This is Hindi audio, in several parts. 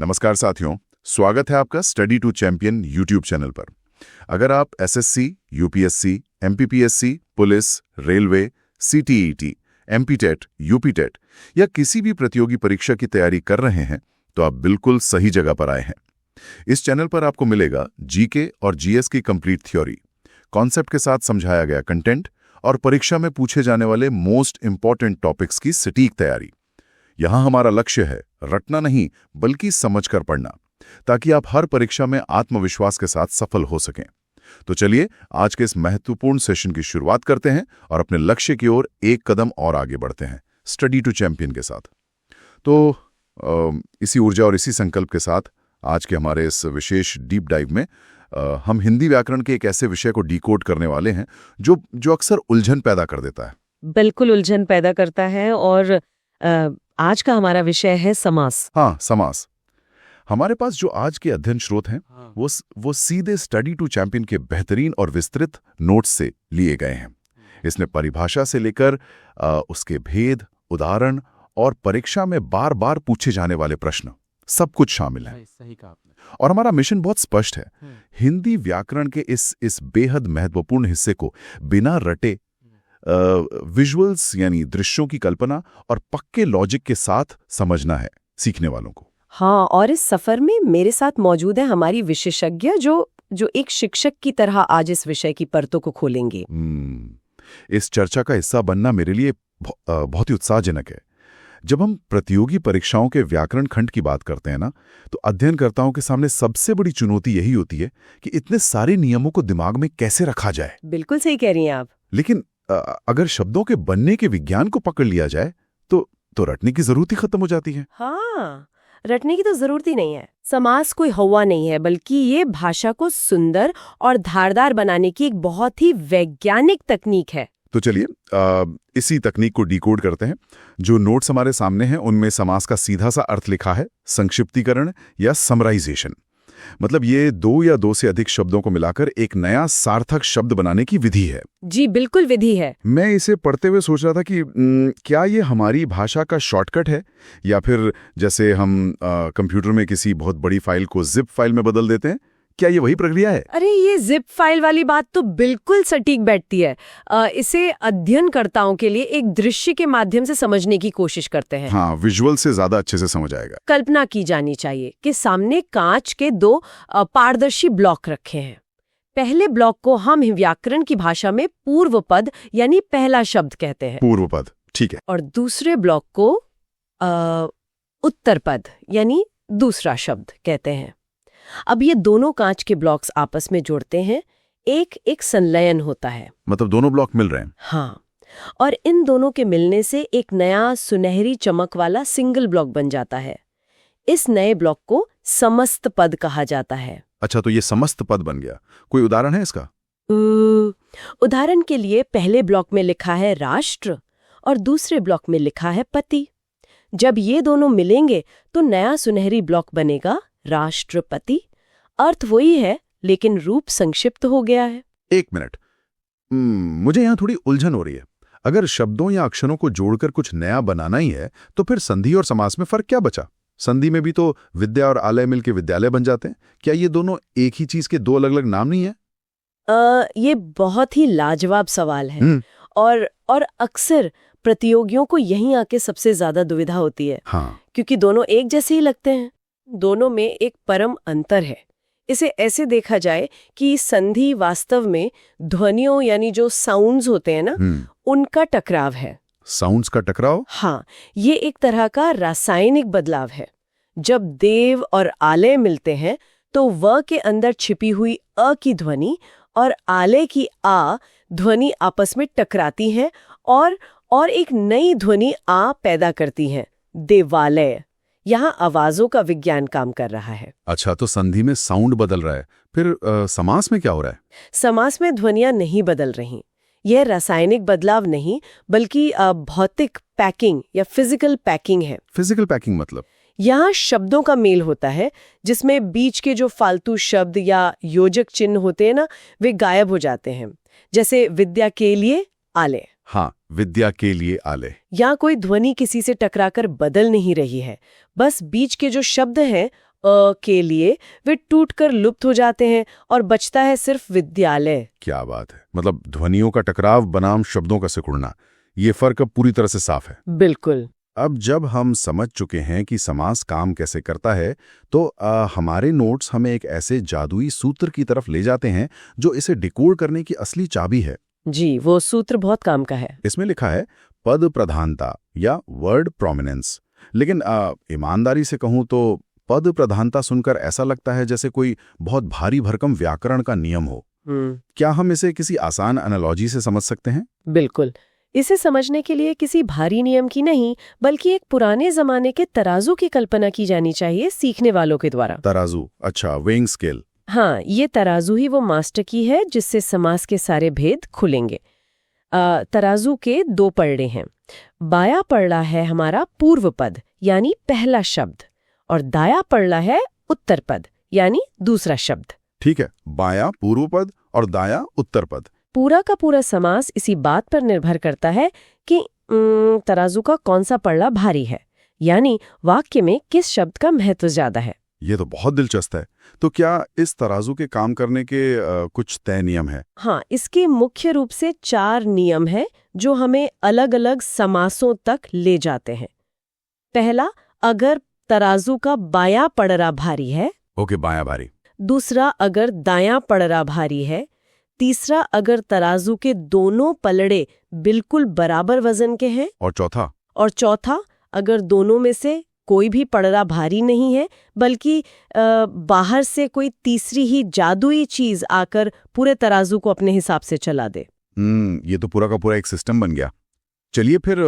नमस्कार साथियों, स्वागत है आपका study to champion YouTube channel पर। अगर आप SSC, UPSC, MPPSC, police, railway, CTET, MPTET, UPTET या किसी भी प्रतियोगी परीक्षा की तैयारी कर रहे हैं तो आप बिल्कुल सही जगह पर आए हैं। इस चैनल पर आपको मिलेगा जीके और जीएस की कंप्लीट थ्योरी, कॉन्सेप्ट के साथ समझाया गया कंटेंट और परीक्षा में पूछे जाने वाले मोस्ट इंपॉर्टेंट टॉपिक्स की सटीक तैयारी। यहां हमारा लक्ष्य है रटना नहीं बल्कि समझकर पढ़ना, ताकि आप हर परीक्षा में आत्मविश्वास के साथ सफल हो सकें। तो चलिए आज के इस महत्वपूर्ण सेशन की शुरुआत करते हैं और अपने लक्ष्य की ओर एक कदम और आगे बढ़ते हैं स्टडी टू चैंपियन के साथ। तो इसी ऊर्जा और इसी संकल्प के साथ आज के हमारे इस विशेष डीप डाइव में हम हिंदी व्याकरण के एक ऐसे विषय को डिकोड करने वाले हैं जो अक्सर उलझन पैदा कर देता है। बिल्कुल उलझन पैदा करता है। और आज का हमारा विषय है समास। हाँ, समास। हमारे पास जो आज के अध्ययन स्रोत हैं वो सीधे स्टडी टू चैंपियन के बेहतरीन और विस्तृत नोट्स से लिए गए हैं। इसमें परिभाषा से लेकर उसके भेद, उदाहरण और परीक्षा में बार बार पूछे जाने वाले प्रश्न सब कुछ शामिल है। सही कहा आपने। और हमारा मिशन बहुत स्पष्ट है, हिंदी व्याकरण के इस बेहद महत्वपूर्ण हिस्से को बिना रटे विजुअल्स यानी दृश्यों की कल्पना और पक्के लॉजिक के साथ समझना है सीखने वालों को। हाँ, और इस सफर में मेरे साथ मौजूद है हमारी विशेषज्ञ जो एक शिक्षक की तरह आज इस विषय की परतों को खोलेंगे। इस चर्चा का हिस्सा बनना मेरे लिए बहुत ही उत्साहजनक है। जब हम प्रतियोगी परीक्षाओं के व्याकरण खंड की बात करते हैं ना, तो अध्ययनकर्ताओं के सामने सबसे बड़ी चुनौती यही होती है कि इतने सारे नियमों को दिमाग में कैसे रखा जाए। बिल्कुल सही कह रही हैं आप। लेकिन अगर शब्दों के बनने के विज्ञान को पकड़ लिया जाए तो रटने की जरूरत ही खत्म हो जाती है। हाँ, रटने की तो जरूरत ही नहीं है। समास कोई हवा नहीं है, बल्कि ये भाषा को सुंदर और धारदार बनाने की एक बहुत ही वैज्ञानिक तकनीक है। तो चलिए इसी तकनीक को डिकोड करते हैं। जो नोट्स हमारे सामने हैं उनमें समास का सीधा सा अर्थ लिखा है, संक्षिप्तीकरण या समराइजेशन। मतलब ये दो या दो से अधिक शब्दों को मिलाकर एक नया सार्थक शब्द बनाने की विधि है। जी बिल्कुल विधि है। मैं इसे पढ़ते हुए सोच रहा था कि क्या ये हमारी भाषा का शॉर्टकट है, या फिर जैसे हम कंप्यूटर में किसी बहुत बड़ी फाइल को जिप फाइल में बदल देते हैं, क्या ये वही प्रक्रिया है? अरे ये जिप फाइल वाली बात तो बिल्कुल सटीक बैठती है। इसे अध्ययनकर्ताओं के लिए एक दृश्य के माध्यम से समझने की कोशिश करते हैं। हाँ, विजुअल से ज्यादा अच्छे से समझ आएगा। कल्पना की जानी चाहिए कि सामने कांच के दो पारदर्शी ब्लॉक रखे हैं। पहले ब्लॉक को हम व्याकरण की भाषा में पूर्व पद यानी पहला शब्द कहते हैं। पूर्व पद, ठीक है। और दूसरे ब्लॉक को उत्तर पद यानी दूसरा शब्द कहते हैं। अब ये दोनों कांच के ब्लॉक्स आपस में जुड़ते हैं, एक संलयन होता है। मतलब दोनों ब्लॉक मिल रहे हैं। हाँ, और इन दोनों के मिलने से एक नया सुनहरी चमक वाला सिंगल ब्लॉक बन जाता है। इस नए ब्लॉक को समस्त पद कहा जाता है। अच्छा, तो ये समस्त पद बन गया। कोई उदाहरण है इसका? उदाहरण के लिए पहले ब्लॉक में लिखा है राष्ट्र और दूसरे ब्लॉक में लिखा है पति। जब ये दोनों मिलेंगे तो नया सुनहरी ब्लॉक बनेगा राष्ट्रपति। अर्थ वही है लेकिन रूप संक्षिप्त हो गया है। एक मिनट, मुझे यहाँ थोड़ी उलझन हो रही है। अगर शब्दों या अक्षरों को जोड़कर कुछ नया बनाना ही है तो फिर संधि और समास में फर्क क्या बचा? संधि में भी तो विद्या और आलय मिलके विद्यालय बन जाते हैं। क्या ये दोनों एक ही चीज के दो अलग अलग नाम नहीं है? ये बहुत ही लाजवाब सवाल है और अक्सर प्रतियोगियों को यहीं आके सबसे ज्यादा दुविधा होती है। हाँ, क्योंकि दोनों एक जैसे ही लगते हैं। दोनों में एक परम अंतर है। इसे ऐसे देखा जाए कि संधि वास्तव में ध्वनियों यानी जो साउंड्स होते हैं ना, उनका टकराव है। साउंड्स का टकराव? हाँ, ये एक तरह का रासायनिक बदलाव है। जब देव और आलय मिलते हैं तो व के अंदर छिपी हुई अ की ध्वनि और आलय की आ ध्वनि आपस में टकराती हैं और एक नई ध्वनि आ पैदा करती हैं, देवालय। यहाँ आवाजों का विज्ञान काम कर रहा है। अच्छा, तो संधि में साउंड बदल रहा है, फिर समास में क्या हो रहा है? समास में ध्वनियां नहीं बदल रही। यह रासायनिक बदलाव नहीं बल्कि भौतिक पैकिंग या फिजिकल पैकिंग है। फिजिकल पैकिंग मतलब? यहाँ शब्दों का मेल होता है जिसमें बीच के जो फालतू शब्द या योजक चिन्ह होते हैं ना, वे गायब हो जाते हैं। जैसे विद्या के लिए आलय। हाँ, विद्या के लिए आलय। यहाँ कोई ध्वनि किसी से टकराकर बदल नहीं रही है, बस बीच के जो शब्द हैं के लिए वे टूटकर लुप्त हो जाते हैं और बचता है सिर्फ विद्यालय। क्या बात है, मतलब ध्वनियों का टकराव बनाम शब्दों का सिकुड़ना, ये फर्क अब पूरी तरह से साफ है। बिल्कुल। अब जब हम समझ चुके हैं कि समास काम कैसे करता है, तो हमारे नोट्स हमें एक ऐसे जादुई सूत्र की तरफ ले जाते हैं जो इसे डिकोड करने की असली चाबी है। जी, वो सूत्र बहुत काम का है। इसमें लिखा है पद प्रधानता या वर्ड प्रोमिनेंस। लेकिन ईमानदारी से कहूं तो पद प्रधानता सुनकर ऐसा लगता है जैसे कोई बहुत भारी भरकम व्याकरण का नियम हो। क्या हम इसे किसी आसान एनालॉजी से समझ सकते हैं? बिल्कुल। इसे समझने के लिए किसी भारी नियम की नहीं, बल्कि एक पुराने जमाने के तराजू की कल्पना की जानी चाहिए सीखने वालों के द्वारा। तराजू, अच्छा, वेइंग स्केल। हाँ, ये तराजू ही वो मास्टर की है जिससे समास के सारे भेद खुलेंगे। तराजू के 2 पलड़े हैं। बाया पलड़ा है हमारा पूर्व पद यानी पहला शब्द, और दाया पलड़ा है उत्तर पद यानी दूसरा शब्द। ठीक है, बायां पूर्व पद और दायां उत्तर पद। पूरा का पूरा समास इसी बात पर निर्भर करता है कि तराजू का कौन सा पलड़ा भारी है, यानी वाक्य में किस शब्द का महत्व ज्यादा है। ये तो बहुत दिलचस्प है। तो क्या इस तराजू के काम करने के कुछ तय नियम है? हाँ, इसके मुख्य रूप से 4 नियम हैं जो हमें अलग अलग समासों तक ले जाते हैं। पहला, अगर तराजू का बायां पड़रा भारी है। ओके, बायां भारी। दूसरा, अगर दायां पड़रा भारी है। तीसरा, अगर तराजू के दोनों पलड़े बिल्कुल बराबर वजन के हैं। और चौथा, अगर दोनों में से कोई भी पड़रा भारी नहीं है, बल्कि बाहर से कोई तीसरी ही जादुई चीज आकर पूरे तराजू को अपने हिसाब से चला दे। ये तो पूरा का पूरा एक सिस्टम बन गया। चलिए फिर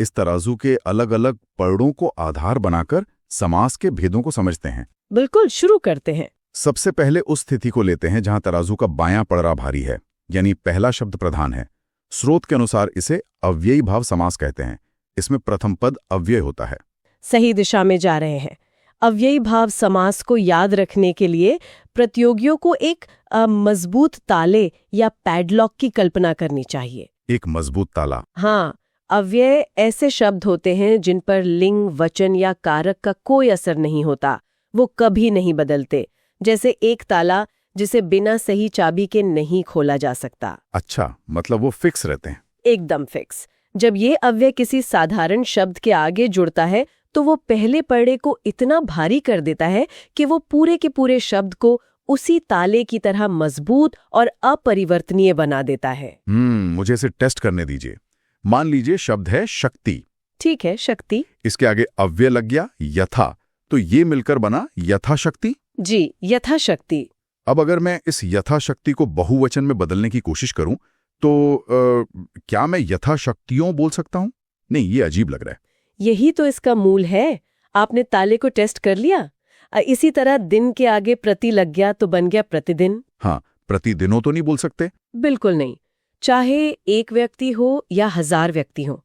इस तराजू के अलग अलग पलड़ों को आधार बनाकर समास के भेदों को समझते हैं। बिल्कुल, शुरू करते हैं। सबसे पहले उस स्थिति को लेते हैं जहां तराजू का बायां पड़रा भारी है, यानी पहला शब्द प्रधान है। स्रोत के अनुसार इसे अव्ययी भाव समास कहते हैं। इसमें प्रथम पद अव्यय होता है। सही दिशा में जा रहे हैं। अव्ययी भाव समास को याद रखने के लिए प्रतियोगियों को एक मजबूत ताले या पैडलॉक की कल्पना करनी चाहिए। एक मजबूत ताला? हाँ, अव्यय ऐसे शब्द होते हैं जिन पर लिंग, वचन या कारक का कोई असर नहीं होता। वो कभी नहीं बदलते, जैसे एक ताला जिसे बिना सही चाबी के नहीं खोला जा सकता। अच्छा, मतलब वो फिक्स रहते हैं? एकदम फिक्स। जब ये अव्यय किसी साधारण शब्द के आगे जुड़ता है तो वो पहले पलड़े को इतना भारी कर देता है कि वो पूरे के पूरे शब्द को उसी ताले की तरह मजबूत और अपरिवर्तनीय बना देता है। मुझे इसे टेस्ट करने दीजिए। मान लीजिए शब्द है शक्ति। ठीक है, शक्ति। इसके आगे अव्यय लग गया यथा, तो ये मिलकर बना यथाशक्ति। जी, यथाशक्ति। अब अगर मैं इस यथाशक्ति को बहुवचन में बदलने की कोशिश करूं तो क्या मैं यथाशक्तियों बोल सकता हूं? नहीं, ये अजीब लग रहा है। यही तो इसका मूल है। आपने ताले को टेस्ट कर लिया। इसी तरह दिन के आगे प्रति लग गया तो बन गया प्रतिदिन। हाँ, प्रतिदिनों तो नहीं बोल सकते? बिल्कुल नहीं। चाहे एक व्यक्ति हो या 1000 व्यक्ति हो,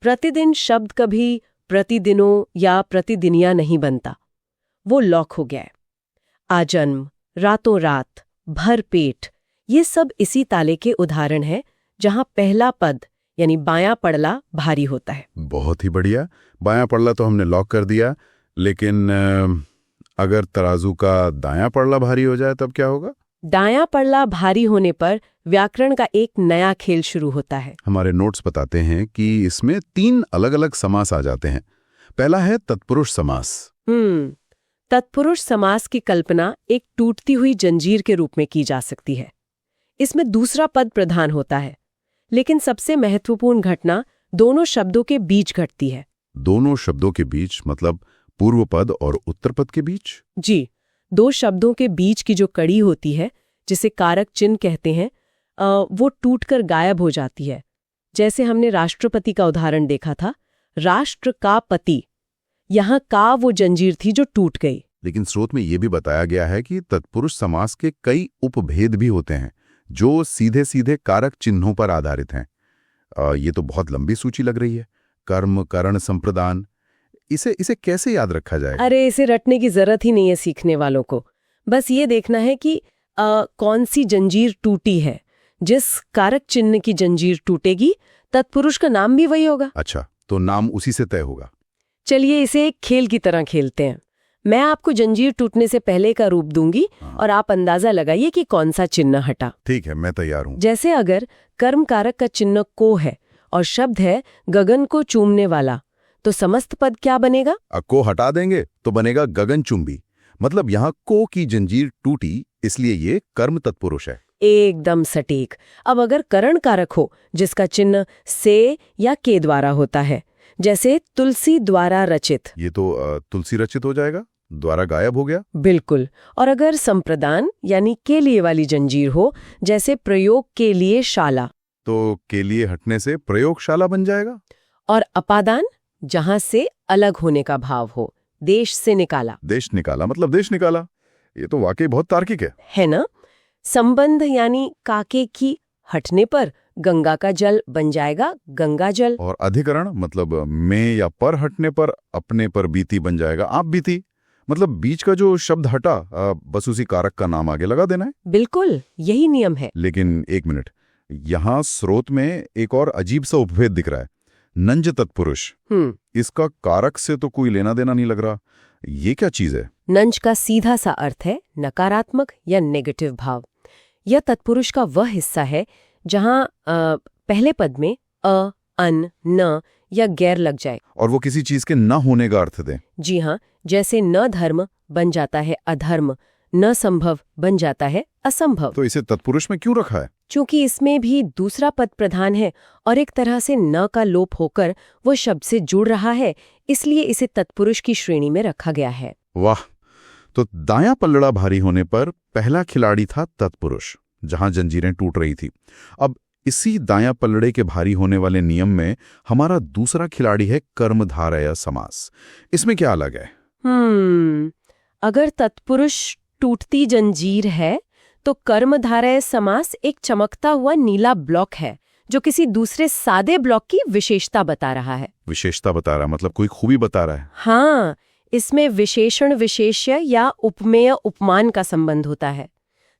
प्रतिदिन शब्द कभी प्रतिदिनों या प्रतिदिनिया नहीं बनता। वो लॉक हो गया है। आजन्म, रातों रात, भर पेट, ये सब इसी ताले के उदाहरण हैं जहां पहला पद यानी बायां पड़ला भारी होता है। बहुत ही बढ़िया। बायां पड़ला तो हमने लॉक कर दिया, लेकिन अगर तराजू का दायां पड़ला भारी हो जाए तब क्या होगा? दायां पड़ला भारी होने पर व्याकरण का एक नया खेल शुरू होता है। हमारे नोट्स बताते हैं कि इसमें 3 अलग अलग समास आ जाते हैं। पहला है तत्पुरुष समास। तत्पुरुष समास की कल्पना एक टूटती हुई जंजीर के रूप में की जा सकती है। इसमें दूसरा पद प्रधान होता है, लेकिन सबसे महत्वपूर्ण घटना दोनों शब्दों के बीच घटती है। दोनों शब्दों के बीच मतलब पूर्व पद और उत्तर पद के बीच? जी, 2 शब्दों के बीच की जो कड़ी होती है, जिसे कारक चिन्ह कहते हैं, वो टूटकर गायब हो जाती है। जैसे हमने राष्ट्रपति का उदाहरण देखा था, राष्ट्र का पति। यहाँ का वो जंजीर थी जो टूट गई। लेकिन स्रोत में ये भी बताया गया है कि तत्पुरुष समास के कई उपभेद भी होते हैं जो सीधे सीधे कारक चिन्हों पर आधारित हैं। ये तो बहुत लंबी सूची लग रही है। कर्म, करण, संप्रदान, इसे कैसे याद रखा जाए? अरे, इसे रटने की जरूरत ही नहीं है सीखने वालों को। बस ये देखना है कि कौन सी जंजीर टूटी है। जिस कारक चिन्ह की जंजीर टूटेगी, तत्पुरुष का नाम भी वही होगा। अच्छा, तो नाम उसी से तय होगा। चलिए इसे एक खेल की तरह खेलते हैं। मैं आपको जंजीर टूटने से पहले का रूप दूंगी और आप अंदाजा लगाइए कि कौन सा चिन्ह हटा। ठीक है, मैं तैयार हूँ। जैसे अगर कर्म कारक का चिन्ह को है और शब्द है गगन को चूमने वाला, तो समस्त पद क्या बनेगा? को हटा देंगे तो बनेगा गगनचुंबी। मतलब यहाँ को की जंजीर टूटी, इसलिए ये कर्म तत्पुरुष है। एकदम सटीक। अब अगर करण कारक हो जिसका चिन्ह से या के द्वारा होता है, जैसे तुलसी द्वारा रचित, ये तो तुलसी रचित हो जाएगा, द्वारा गायब हो गया। बिल्कुल। और अगर संप्रदान यानी के लिए वाली जंजीर हो, जैसे प्रयोग के लिए शाला, तो के लिए हटने से प्रयोगशाला बन जाएगा। और अपादान जहां से अलग होने का भाव हो, देश से निकाला। देश निकाला मतलब देश निकाला। ये तो वाकई बहुत तार्किक है ना? संबंध यानी काके की हटने पर गंगा का जल बन जाएगा गंगा जल। और अधिकरण मतलब में या पर हटने पर अपने पर बीती बन जाएगा आप बीती। मतलब बीच का जो शब्द हटा बस उसी कारक का नाम आगे लगा देना है। बिल्कुल, यही नियम है। लेकिन एक मिनट, यहाँ स्रोत में एक और अजीब सा उपभेद दिख रहा है, नंज तत्पुरुष। इसका कारक से तो कोई लेना देना नहीं लग रहा। ये क्या चीज है? नंज का सीधा सा अर्थ है नकारात्मक या नेगेटिव भाव। यह तत्पुरुष का वह हिस्सा है जहां पहले पद में अ, अन, न या गैर लग जाए और वो किसी चीज के न होने का अर्थ दे। जी हाँ, जैसे न धर्म बन जाता है अधर्म, न संभव बन जाता है असंभव। तो इसे तत्पुरुष में क्यों रखा है? चूंकि इसमें भी दूसरा पद प्रधान है और एक तरह से न का लोप होकर वो शब्द से जुड़ रहा है, इसलिए इसे तत्पुरुष की श्रेणी में रखा गया है। वाह! तो दायां पल्लड़ा भारी होने पर पहला खिलाड़ी था तत्पुरुष, जहां जंजीरें टूट रही थी। अब इसी दायां पल्लड़े के भारी होने वाले नियम में हमारा दूसरा खिलाड़ी है कर्मधारय समास। इसमें क्या अलग है? अगर तत्पुरुष टूटती जंजीर है तो कर्मधारय समास एक चमकता हुआ नीला ब्लॉक है जो किसी दूसरे सादे ब्लॉक की विशेषता बता रहा है। विशेषता बता रहा मतलब कोई खूबी बता रहा है। हाँ, इसमें विशेषण विशेष्य या उपमेय उपमान का संबंध होता है।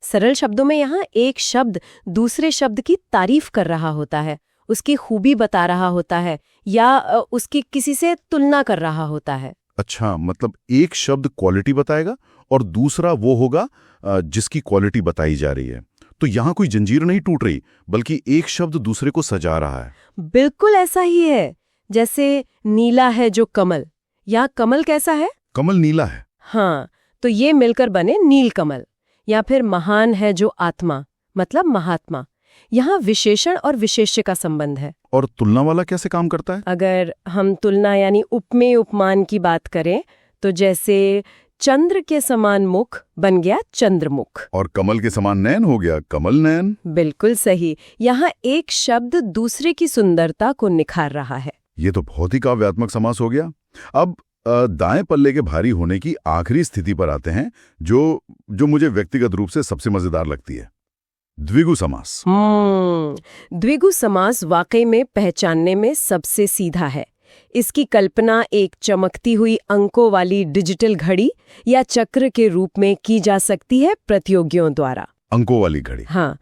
सरल शब्दों में यहाँ एक शब्द दूसरे शब्द की तारीफ कर रहा होता है, उसकी खूबी बता रहा होता है या उसकी किसी से तुलना कर रहा होता है। अच्छा, मतलब एक शब्द क्वालिटी बताएगा और दूसरा वो होगा जिसकी क्वालिटी बताई जा रही है। तो यहाँ कोई जंजीर नहीं टूट रही, बल्कि एक शब्द दूसरे को सजा रहा है। बिल्कुल ऐसा ही है। जैसे नीला है जो कमल, या कमल कैसा है? कमल नीला है। हाँ, तो ये मिलकर बने नील कमल। या फिर महान है जो आत्मा, मतलब महात्मा। यहाँ विशेषण और विशेष्य का संबंध है। और तुलना वाला कैसे काम करता है? अगर हम तुलना यानी उपमेय उपमान की बात करें तो जैसे चंद्र के समान मुख बन गया चंद्रमुख, और कमल के समान नयन हो गया कमल नयन। बिल्कुल सही। यहाँ एक शब्द दूसरे की सुंदरता को निखार रहा है। ये तो बहुत ही काव्यात्मक समास हो गया। अब दाएं पल्ले के भारी होने की आखिरी स्थिति पर आते हैं, जो मुझे व्यक्तिगत रूप से सबसे मजेदार लगती है, द्विगु समास। द्विगु समास वाकई में पहचानने में सबसे सीधा है। इसकी कल्पना एक चमकती हुई अंकों वाली डिजिटल घड़ी या चक्र के रूप में की जा सकती है प्रतियोगियों द्वारा। अंकों वाली घड़ी? हाँ,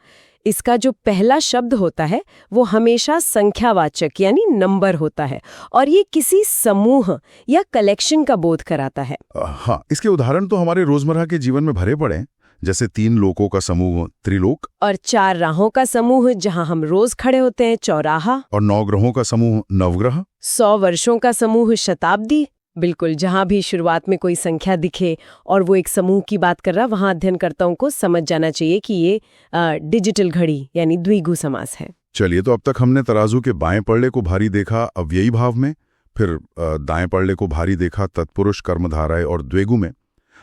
इसका जो पहला शब्द होता है वो हमेशा संख्यावाचक यानी नंबर होता है और ये किसी समूह या कलेक्शन का बोध कराता है। हाँ, इसके उदाहरण तो हमारे रोजमर्रा के जीवन में भरे पड़े हैं, जैसे 3 लोकों का समूह त्रिलोक, और 4 राहों का समूह जहां हम रोज खड़े होते हैं चौराहा, और 9 ग्रहों का समूह नवग्रह, 100 वर्षों का समूह शताब्दी। बिल्कुल, जहां भी शुरुआत में कोई संख्या दिखे और वो एक समूह की बात कर रहा, वहां अध्ययनकर्ताओं को समझ जाना चाहिए कि ये डिजिटल घड़ी यानी द्विगु समास है। चलिए, तो अब तक हमने तराजू के बाएं पल्ले को भारी देखा अव्ययी भाव में, फिर दाएं पल्ले को भारी देखा तत्पुरुष कर्मधारय और द्विगु में।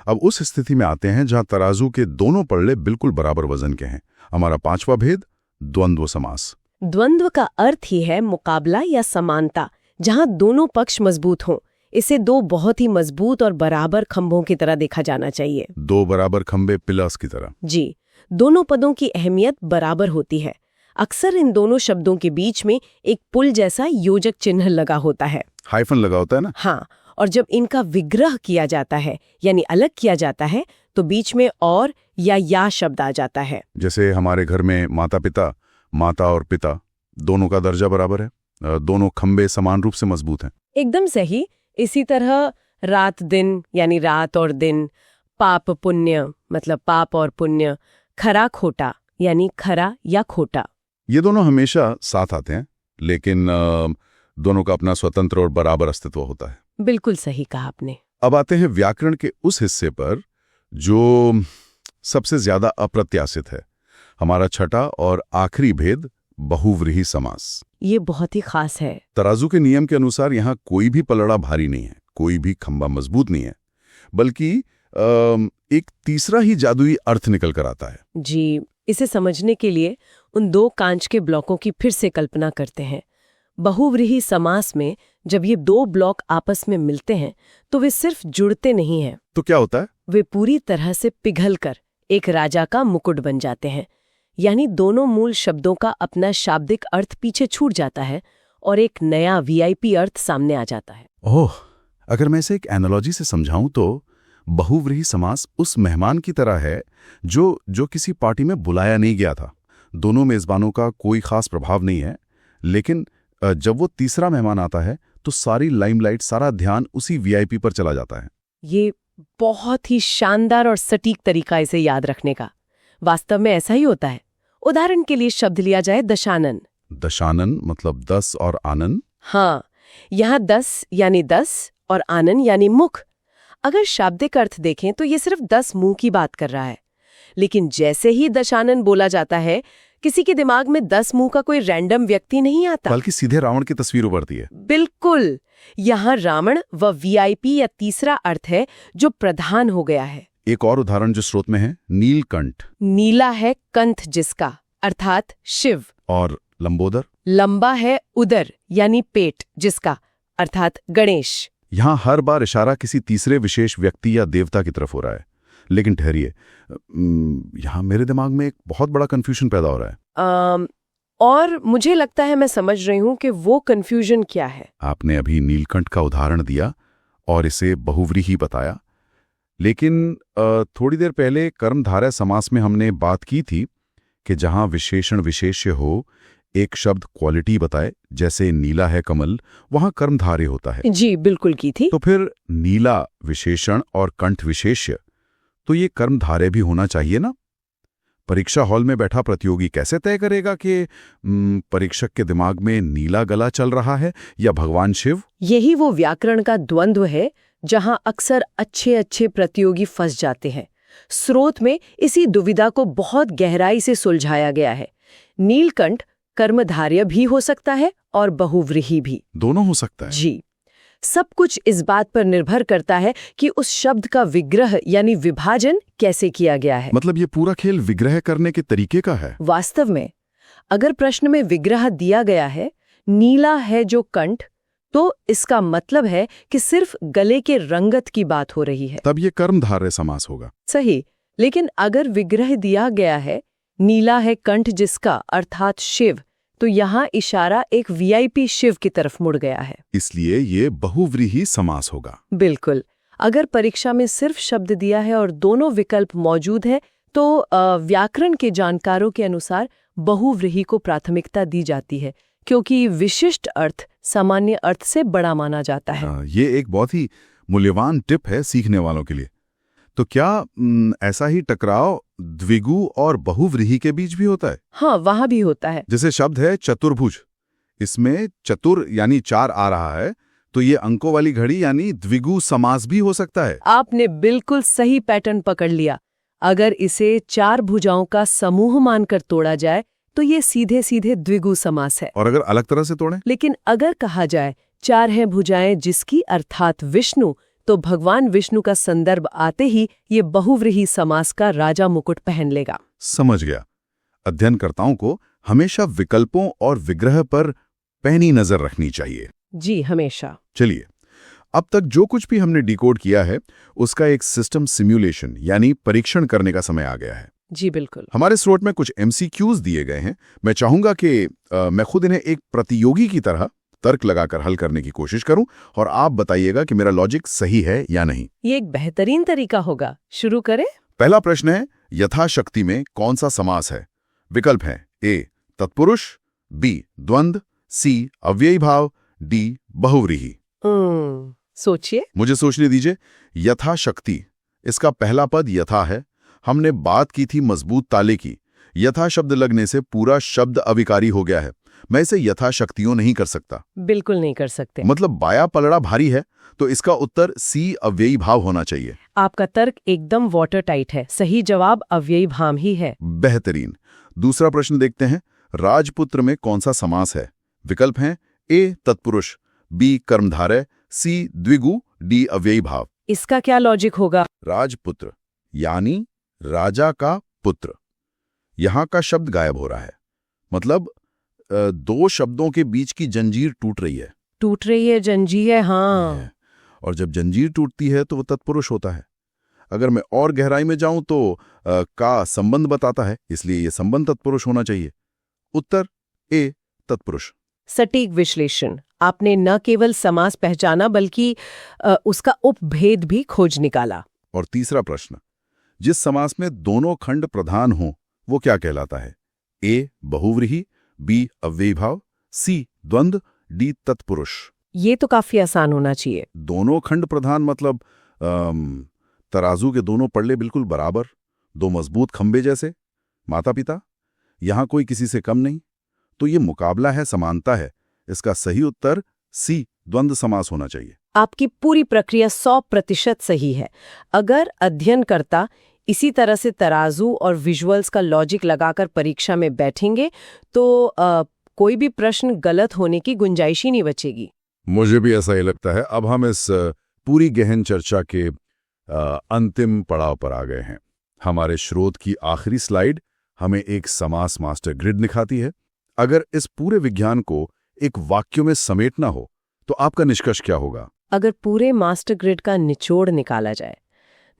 अब उस स्थिति में आते हैं जहां तराजू के दोनों पल्ले बिल्कुल बराबर वजन के हैं। हमारा 5वां भेद, द्वंद्व समास। द्वंद्व का अर्थ ही है मुकाबला या समानता, जहां दोनों पक्ष मजबूत हों। इसे 2 बहुत ही मजबूत और बराबर खंभों की तरह देखा जाना चाहिए। 2 बराबर खंभे पिलर्स की तरह। जी, दोनों पदों की अहमियत बराबर होती है। अक्सर इन दोनों शब्दों के बीच में एक पुल जैसा योजक चिन्ह लगा होता है, हाइफन लगा होता है ना? हाँ, और जब इनका विग्रह किया जाता है यानी अलग किया जाता है तो बीच में और या शब्द आ जाता है। जैसे हमारे घर में माता पिता, माता और पिता दोनों का दर्जा बराबर है, दोनों खंबे समान रूप से मजबूत हैं। एकदम सही। इसी तरह रात दिन यानी रात और दिन, पाप पुण्य मतलब पाप और पुण्य, खरा खोटा यानी खरा या खोटा। ये दोनों हमेशा साथ आते हैं, लेकिन दोनों का अपना स्वतंत्र और बराबर अस्तित्व होता है। बिल्कुल सही कहा आपने। अब आते हैं व्याकरण के उस हिस्से पर जो सबसे ज्यादा अप्रत्याशित है, हमारा छठा और आखिरी भेद, बहुव्रीहि समास। ये बहुत ही खास है। तराजू के नियम के अनुसार यहाँ कोई भी पलड़ा भारी नहीं है, कोई भी खंबा मजबूत नहीं है, बल्कि एक तीसरा ही जादुई अर्थ निकल कर आता है। जी, इसे समझने के लिए उन दो कांच के ब्लॉकों की फिर से कल्पना करते हैं। बहुव्रीहि समास में जब ये दो ब्लॉक आपस में मिलते हैं तो वे सिर्फ जुड़ते नहीं हैं, तो क्या होता है? वे पूरी तरह से पिघलकर एक राजा का मुकुट बन जाते हैं। यानी दोनों मूल शब्दों का अपना शाब्दिक अर्थ पीछे छूट जाता है और एक नया वीआईपी अर्थ सामने आ जाता है। ओह, अगर मैं इसे एक एनालॉजी से समझाऊं तो बहुव्रीहि समास उस मेहमान की तरह है जो किसी पार्टी में बुलाया नहीं गया था। दोनों मेजबानों का कोई खास प्रभाव नहीं है, लेकिन जब वो तीसरा मेहमान आता है तो सारी लाइमलाइट, सारा ध्यान उसी वीआईपी पर चला जाता है। ये बहुत ही शानदार और सटीक तरीका इसे याद रखने का। वास्तव में ऐसा ही होता है। उदाहरण के लिए शब्द लिया जाए दशानन। दशानन मतलब 10 और आनन। हाँ, यहाँ 10 यानी 10 और आनन यानी मुख। अगर शाब्दिक अर्थ देखें तो ये सिर्फ 10 मुंह की बात कर रहा है, लेकिन जैसे ही दशानन बोला जाता है, किसी के दिमाग में 10 मुंह का कोई रैंडम व्यक्ति नहीं आता, बल्कि सीधे रावण की तस्वीर उभरती है। बिल्कुल, यहाँ रावण व वीआईपी या तीसरा अर्थ है जो प्रधान हो गया है। एक और उदाहरण जो स्रोत में है, नीलकंठ। नीला है कंठ जिसका, अर्थात शिव। और लंबोदर? लंबा है उदर यानी पेट जिसका, अर्थात गणेश। यहाँ हर बार इशारा किसी तीसरे विशेष व्यक्ति या देवता की तरफ हो रहा है। लेकिन ठहरिए, यहाँ मेरे दिमाग में एक बहुत बड़ा कंफ्यूजन पैदा हो रहा है। और मुझे लगता है मैं समझ रही हूँ कि वो कंफ्यूजन क्या है। आपने अभी नीलकंठ का उदाहरण दिया और इसे बहुव्रीहि बताया, लेकिन थोड़ी देर पहले कर्मधारय समास में हमने बात की थी कि जहाँ विशेषण विशेष्य हो, एक शब्द क्वालिटी बताए, जैसे नीला है कमल, वहाँ कर्मधारय होता है। जी बिल्कुल की थी। तो फिर नीला विशेषण और कंठ विशेष्य, तो ये कर्मधारय भी होना चाहिए ना? परीक्षा हॉल में बैठा प्रतियोगी कैसे तय करेगा कि परीक्षक के दिमाग में नीला गला चल रहा है या भगवान शिव? यही वो व्याकरण का द्वंद्व है जहां अक्सर अच्छे अच्छे प्रतियोगी फंस जाते हैं। स्रोत में इसी दुविधा को बहुत गहराई से सुलझाया गया है। नीलकंठ कर्मधारय भी हो सकता है और बहुव्रीहि भी। दोनों हो सकता है। जी, सब कुछ इस बात पर निर्भर करता है कि उस शब्द का विग्रह यानी विभाजन कैसे किया गया है। मतलब ये पूरा खेल विग्रह करने के तरीके का है। वास्तव में अगर प्रश्न में विग्रह दिया गया है नीला है जो कंठ, तो इसका मतलब है कि सिर्फ गले के रंगत की बात हो रही है, तब ये कर्मधारय समास होगा। सही। लेकिन अगर विग्रह दिया गया है नीला है कंठ जिसका, अर्थात शिव, तो यहाँ इशारा एक वीआईपी शिव की तरफ मुड़ गया है, इसलिए ये बहुव्रीहि समास होगा। बिल्कुल। अगर परीक्षा में सिर्फ शब्द दिया है और दोनों विकल्प मौजूद है तो व्याकरण के जानकारों के अनुसार बहुव्रीहि को प्राथमिकता दी जाती है, क्योंकि विशिष्ट अर्थ सामान्य अर्थ से बड़ा माना जाता है। ये एक बहुत ही मूल्यवान टिप है सीखने वालों के लिए। तो क्या ऐसा ही टकराव द्विगु और बहुव्रीहि के बीच भी होता है? हाँ, वहां भी होता है। जैसे शब्द है चतुर्भुज, इसमें चतुर यानी 4 आ रहा है, तो ये अंकों वाली घड़ी यानी द्विगु समास भी हो सकता है। आपने बिल्कुल सही पैटर्न पकड़ लिया। अगर इसे 4 भुजाओं का समूह मानकर तोड़ा जाए तो ये सीधे सीधे द्विगु समास है। और अगर अलग तरह से तोड़ें? लेकिन अगर कहा जाए 4 हैं भुजाएं जिसकी, अर्थात विष्णु, तो भगवान विष्णु का संदर्भ आते ही ये बहुव्रीहि समास का राजा मुकुट पहन लेगा। समझ गया। अध्ययनकर्ताओं को हमेशा विकल्पों और विग्रह पर पैनी नजर रखनी चाहिए। जी, हमेशा। चलिए, अब तक जो कुछ भी हमने डिकोड किया है उसका एक सिस्टम सिम्युलेशन यानी परीक्षण करने का समय आ गया है। जी बिल्कुल। हमारे स्रोत में कुछ MCQs दिए गए हैं। मैं चाहूंगा कि मैं खुद इन्हें एक प्रतियोगी की तरह तर्क लगाकर हल करने की कोशिश करूं और आप बताइएगा कि मेरा लॉजिक सही है या नहीं। ये एक बेहतरीन तरीका होगा। शुरू करें। पहला प्रश्न है, यथाशक्ति में कौन सा समास है? विकल्प हैं A तत्पुरुष, B द्वंद्व, C अव्ययी भाव, D बहुव्रीहि। सोचिए। मुझे सोचने दीजिए। यथाशक्ति, इसका पहला पद यथा है। हमने बात की थी मजबूत ताले की। यथा शब्द लगने से पूरा शब्द अविकारी हो गया है। मैं इसे यथाशक्तियों नहीं कर सकता। बिल्कुल नहीं कर सकते। मतलब बाया पलड़ा भारी है, तो इसका उत्तर सी अव्ययी भाव होना चाहिए। आपका तर्क एकदम वाटर टाइट है। सही जवाब अव्ययी भाव ही है। बेहतरीन। दूसरा प्रश्न देखते हैं। राजपुत्र में कौन सा समास है? विकल्प हैं ए तत्पुरुष, बी कर्मधारय, सी द्विगु, डी अव्ययी भाव। इसका क्या लॉजिक होगा? राजपुत्र यानी राजा का पुत्र। यहां का शब्द गायब हो रहा है। मतलब दो शब्दों के बीच की जंजीर टूट रही है। टूट रही है जंजीर, हाँ। और जब जंजीर टूटती है तो वो तत्पुरुष होता है। अगर मैं और गहराई में जाऊं तो का संबंध बताता है, इसलिए ये संबंध तत्पुरुष होना चाहिए। उत्तर ए तत्पुरुष। सटीक विश्लेषण। आपने न केवल समास पहचाना बल्कि उसका उपभेद भी खोज निकाला। और तीसरा प्रश्न, जिस समास में दोनों खंड प्रधान हों वो क्या कहलाता है? ए बहुव्रीहि, बी अव्ययी भाव, सी द्वंद्व, डी तत्पुरुष। ये तो काफी आसान होना चाहिए। दोनों खंड प्रधान मतलब तराजू के दोनों पल्ले बिल्कुल बराबर, दो मजबूत खंबे जैसे, माता पिता, यहां कोई किसी से कम नहीं। तो ये मुकाबला है, समानता है। इसका सही उत्तर सी द्वंद्व समास होना चाहिए। आपकी पूरी प्रक्रिया 100% सही है। अगर अध्ययनकर्ता इसी तरह से तराजू और विजुअल्स का लॉजिक लगाकर परीक्षा में बैठेंगे तो कोई भी प्रश्न गलत होने की गुंजाइश ही नहीं बचेगी। मुझे भी ऐसा ही लगता है। अब हम इस पूरी गहन चर्चा के अंतिम पड़ाव पर आ गए हैं। हमारे स्रोत की आखिरी स्लाइड हमें एक समास मास्टर ग्रिड दिखाती है। अगर इस पूरे विज्ञान को एक वाक्य में समेटना हो तो आपका निष्कर्ष क्या होगा? अगर पूरे मास्टर ग्रिड का निचोड़ निकाला जाए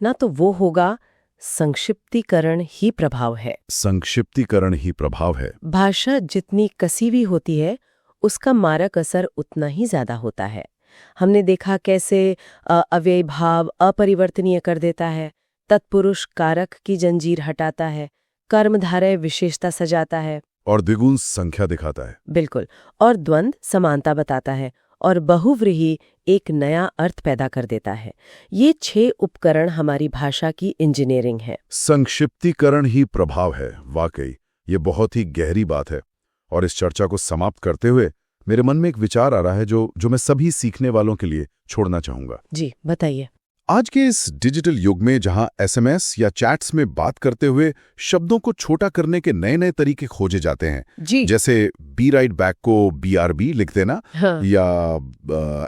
ना, तो वो होगा संक्षिप्तीकरण ही प्रभाव है। संक्षिप्तीकरण ही प्रभाव है। भाषा जितनी कसी हुई होती है उसका मारक असर उतना ही ज्यादा होता है। हमने देखा कैसे अव्ययी भाव अपरिवर्तनीय कर देता है, तत्पुरुष कारक की जंजीर हटाता है, कर्मधारय विशेषता सजाता है और द्विगुण संख्या दिखाता है। बिल्कुल, और द्वंद्व समानता बताता है, और बहुव्रीहि एक नया अर्थ पैदा कर देता है। ये 6 उपकरण हमारी भाषा की इंजीनियरिंग है। संक्षिप्तीकरण ही प्रभाव है। वाकई ये बहुत ही गहरी बात है। और इस चर्चा को समाप्त करते हुए मेरे मन में एक विचार आ रहा है जो मैं सभी सीखने वालों के लिए छोड़ना चाहूंगा। जी बताइए। आज के इस डिजिटल युग में जहां एसएमएस या चैट्स में बात करते हुए शब्दों को छोटा करने के नए नए तरीके खोजे जाते हैं, जी। जैसे बी राइट बैक को BRB लिख देना, हाँ। या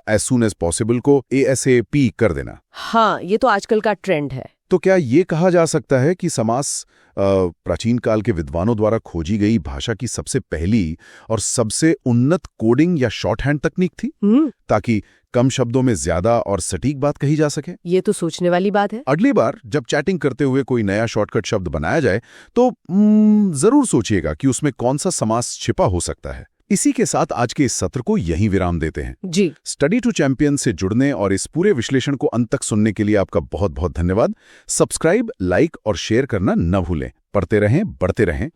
एज सून एज पॉसिबल को ASAP कर देना। हाँ, ये तो आजकल का ट्रेंड है। तो क्या ये कहा जा सकता है कि समास प्राचीन काल के विद्वानों द्वारा खोजी गई भाषा की सबसे पहली और सबसे उन्नत कोडिंग या शॉर्टहैंड तकनीक थी, ताकि कम शब्दों में ज्यादा और सटीक बात कही जा सके? ये तो सोचने वाली बात है। अगली बार जब चैटिंग करते हुए कोई नया शॉर्टकट शब्द बनाया जाए तो जरूर सोचिएगा कि उसमें कौन सा समास छिपा हो सकता है। इसी के साथ आज के इस सत्र को यहीं विराम देते हैं। जी। स्टडी टू चैंपियन से जुड़ने और इस पूरे विश्लेषण को अंत तक सुनने के लिए आपका बहुत बहुत धन्यवाद। सब्सक्राइब, लाइक और शेयर करना न भूलें। पढ़ते रहें, बढ़ते रहें।